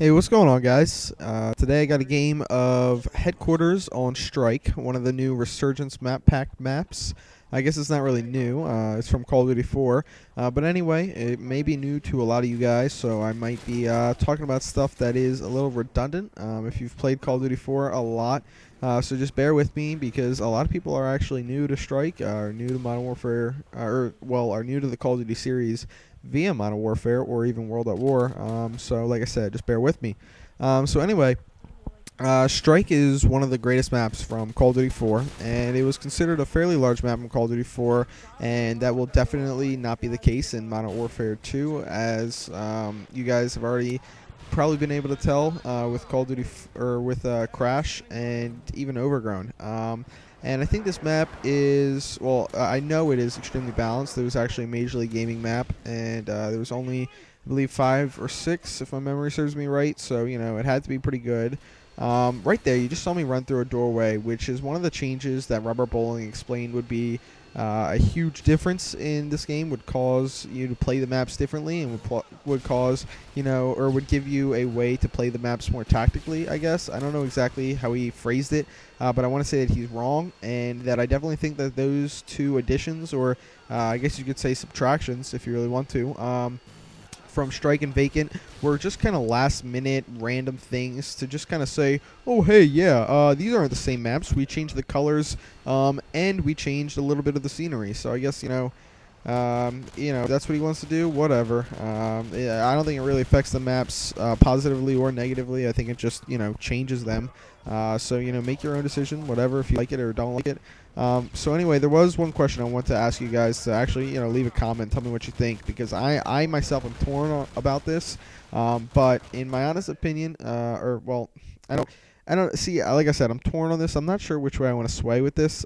Hey, what's going on, guys? Today I got a game of Headquarters on Strike, one of the new Resurgence map pack maps. I guess it's not really new. It's from Call of Duty 4. But anyway, it may be new to a lot of you guys, so I might be talking about stuff that is a little redundant if you've played Call of Duty 4 a lot. So just bear with me because a lot of people are actually new to Strike, are new to Modern Warfare, are new to the Call of Duty series via Modern Warfare or even World at War. So like I said, just bear with me. So anyway, Strike is one of the greatest maps from Call of Duty 4, and it was considered a fairly large map in Call of Duty 4, and that will definitely not be the case in Modern Warfare 2, as you guys have already probably been able to tell with Call of Duty with Crash and even Overgrown. And I think this map is, well, I know it is extremely balanced. There was actually a Major League Gaming map, and there was only, I believe, 5 or 6, if my memory serves me right. So, you know, it had to be pretty good. Right there, you just saw me run through a doorway, which is one of the changes that Robert Bowling explained would be a huge difference in this game, would cause you to play the maps differently, and would cause, you know, or would give you a way to play the maps more tactically, I guess. I don't know exactly how he phrased it, but I want to say that he's wrong, and that I definitely think that those two additions, or I guess you could say subtractions if you really want to, from Strike and Vacant were just kind of last minute random things to just kind of say, oh hey, yeah, these aren't the same maps, we changed the colors, and we changed a little bit of the scenery. So I guess, you know, that's what he wants to do, whatever. Yeah, I don't think it really affects the maps positively or negatively. I think it just, you know, changes them. So, you know, make your own decision, whatever, if you like it or don't like it. So anyway, there was one question I want to ask you guys to actually, you know, leave a comment, tell me what you think, because I myself am torn about this. But in my honest opinion, I don't see. Like I said, I'm torn on this. I'm not sure which way I want to sway with this.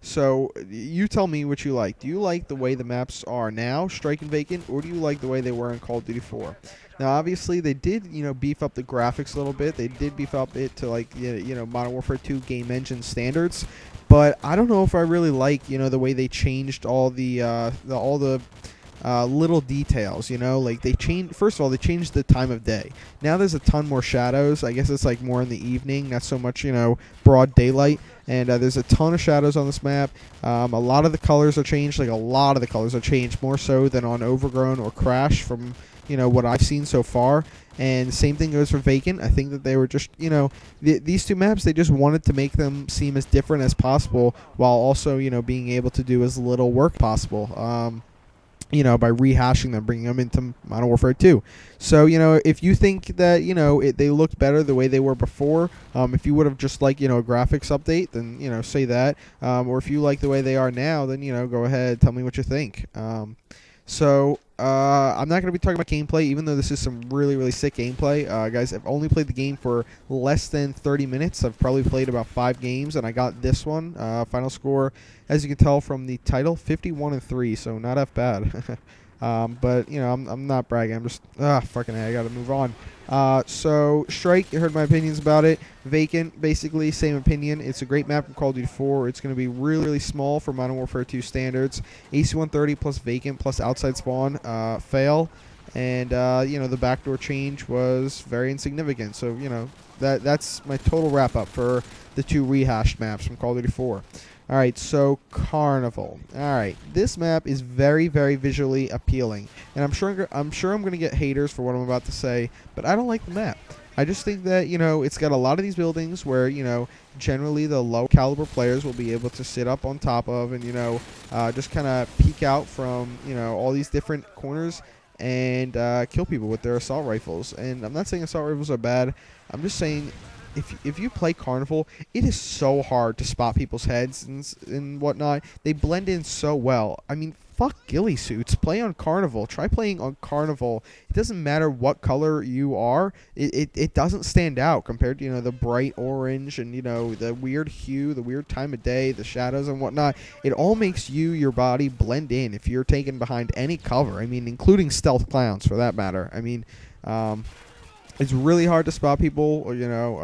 So you tell me what you like. Do you like the way the maps are now, Strike and Vacant, or do you like the way they were in Call of Duty 4? Now, obviously, they did, you know, beef up the graphics a little bit. They did beef up it to, like, you know, Modern Warfare 2 game engine standards. But I don't know if I really like, you know, the way they changed all the little details, you know, like they changed. First of all, they changed the time of day. Now there's a ton more shadows. I guess it's like more in the evening, not so much, you know, broad daylight. And there's a ton of shadows on this map. A lot of the colors are changed. Like a lot of the colors are changed more so than on Overgrown or Crash, from, you know, what I've seen so far. And the same thing goes for Vacant. I think that they were just, you know, these two maps, they just wanted to make them seem as different as possible, while also, you know, being able to do as little work possible. You know, by rehashing them, bringing them into Modern Warfare 2. So, you know, if you think that, you know, they looked better the way they were before, if you would have just like, you know, a graphics update, then, you know, say that. Or if you like the way they are now, then, you know, go ahead, tell me what you think. I'm not going to be talking about gameplay, even though this is some really, really sick gameplay. Guys, I've only played the game for less than 30 minutes. I've probably played about 5 games, and I got this one. Final score, as you can tell from the title, 51-3, so not that bad. But, you know, I'm not bragging. I'm just, fucking A, I got to move on. So, Strike, you heard my opinions about it. Vacant, basically, same opinion. It's a great map from Call of Duty 4. It's going to be really, really small for Modern Warfare 2 standards. AC-130 plus Vacant plus outside spawn fail. And, you know, the backdoor change was very insignificant. So, you know, that's my total wrap-up for the 2 rehashed maps from Call of Duty 4. Alright, so Carnival. Alright, this map is very, very visually appealing. And I'm sure I'm going to get haters for what I'm about to say, but I don't like the map. I just think that, you know, it's got a lot of these buildings where, you know, generally the low caliber players will be able to sit up on top of and, you know, just kind of peek out from, you know, all these different corners and kill people with their assault rifles. And I'm not saying assault rifles are bad. I'm just saying, if you play Carnival, it is so hard to spot people's heads and whatnot. They blend in so well. I mean, fuck ghillie suits. Play on Carnival. Try playing on Carnival. It doesn't matter what color you are. It doesn't stand out compared to, you know, the bright orange and, you know, the weird hue, the weird time of day, the shadows and whatnot. It all makes your body blend in if you're taken behind any cover. I mean, including stealth clowns for that matter. I mean, It's really hard to spot people,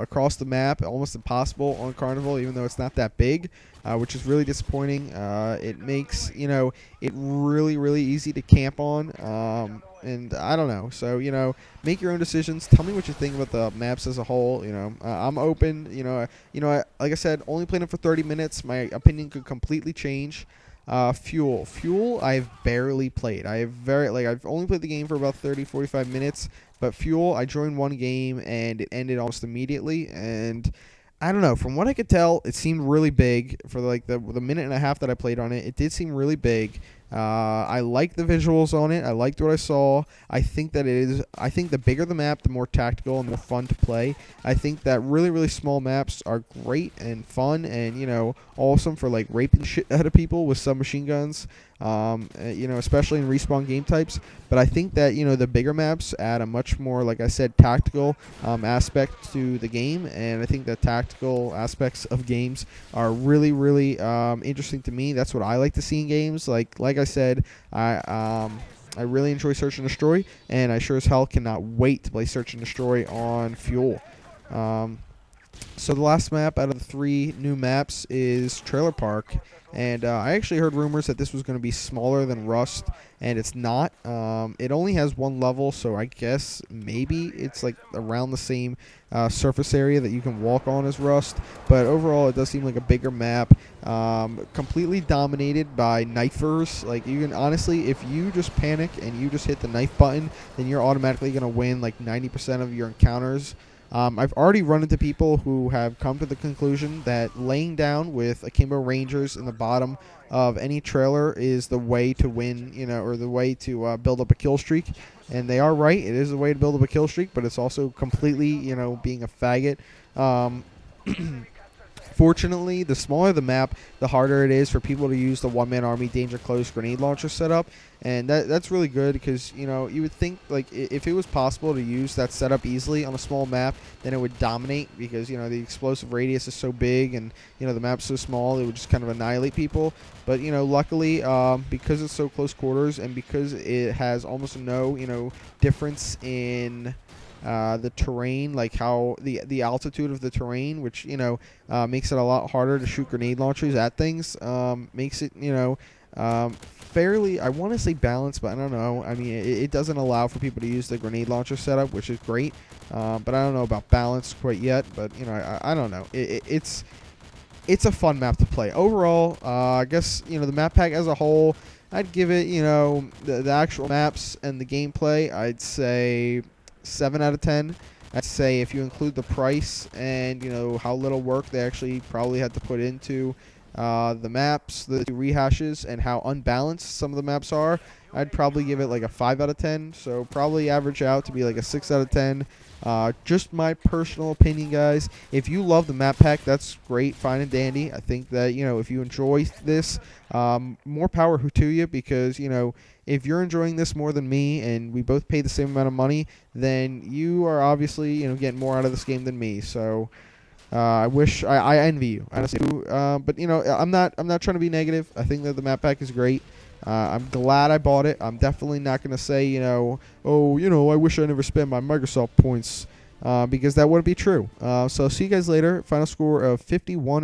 across the map. Almost impossible on Carnival, even though it's not that big, which is really disappointing. It makes it really really easy to camp on, and I don't know. So make your own decisions. Tell me what you think about the maps as a whole. I'm open. Like I said, only playing it for 30 minutes. My opinion could completely change. Fuel, I've barely played. I've only played the game for about 30, 45 minutes. But Fuel, I joined one game and it ended almost immediately. And I don't know. From what I could tell, it seemed really big for the minute and a half that I played on it. It did seem really big. I liked the visuals on it. I liked what I saw. I think the bigger the map, the more tactical and more fun to play. I think that really, really small maps are great and fun and, awesome for like raping shit out of people with submachine guns. Especially in respawn game types. But I think that, the bigger maps add a much more, like I said, tactical aspect to the game. And I think the tactical aspects of games are really, really interesting to me. That's what I like to see in games. Like I said, I really enjoy Search and Destroy, and I sure as hell cannot wait to play Search and Destroy on Fuel. So the last map out of the 3 new maps is Trailer Park, and I actually heard rumors that this was going to be smaller than Rust, and it's not. It only has 1 level, so I guess maybe it's like around the same surface area that you can walk on as Rust, but overall it does seem like a bigger map, completely dominated by knifers. Like, you can honestly, if you just panic and you just hit the knife button, then you're automatically going to win like 90% of your encounters. I've already run into people who have come to the conclusion that laying down with Akimbo Rangers in the bottom of any trailer is the way to win, or the way to build up a kill streak. And they are right. It is the way to build up a kill streak, but it's also completely, being a faggot. Fortunately, the smaller the map, the harder it is for people to use the one-man army danger close grenade launcher setup, and that's really good because you would think like if it was possible to use that setup easily on a small map, then it would dominate because the explosive radius is so big and the map's so small, it would just kind of annihilate people. But luckily, because it's so close quarters and because it has almost no difference in the terrain, like how the altitude of the terrain, which makes it a lot harder to shoot grenade launchers at things, makes it fairly, I want to say balanced, but I don't know. I mean, it doesn't allow for people to use the grenade launcher setup, which is great, but I don't know about balance quite yet. But I don't know. It's a fun map to play overall. I guess the map pack as a whole, I'd give it the actual maps and the gameplay, I'd say 7 out of 10. I'd say if you include the price and how little work they actually probably had to put into the maps, the rehashes, and how unbalanced some of the maps are, I'd probably give it like a 5 out of 10. So probably average out to be like a 6 out of 10. Just my personal opinion, guys. If you love the map pack, that's great, fine and dandy. I think that if you enjoy this, more power to you, because if you're enjoying this more than me and we both pay the same amount of money, then you are obviously getting more out of this game than me. So I envy you, honestly. But I'm not trying to be negative. I think that the map pack is great. I'm glad I bought it. I'm definitely not going to say, I wish I never spent my Microsoft points, because that wouldn't be true. So see you guys later. Final score of 51 and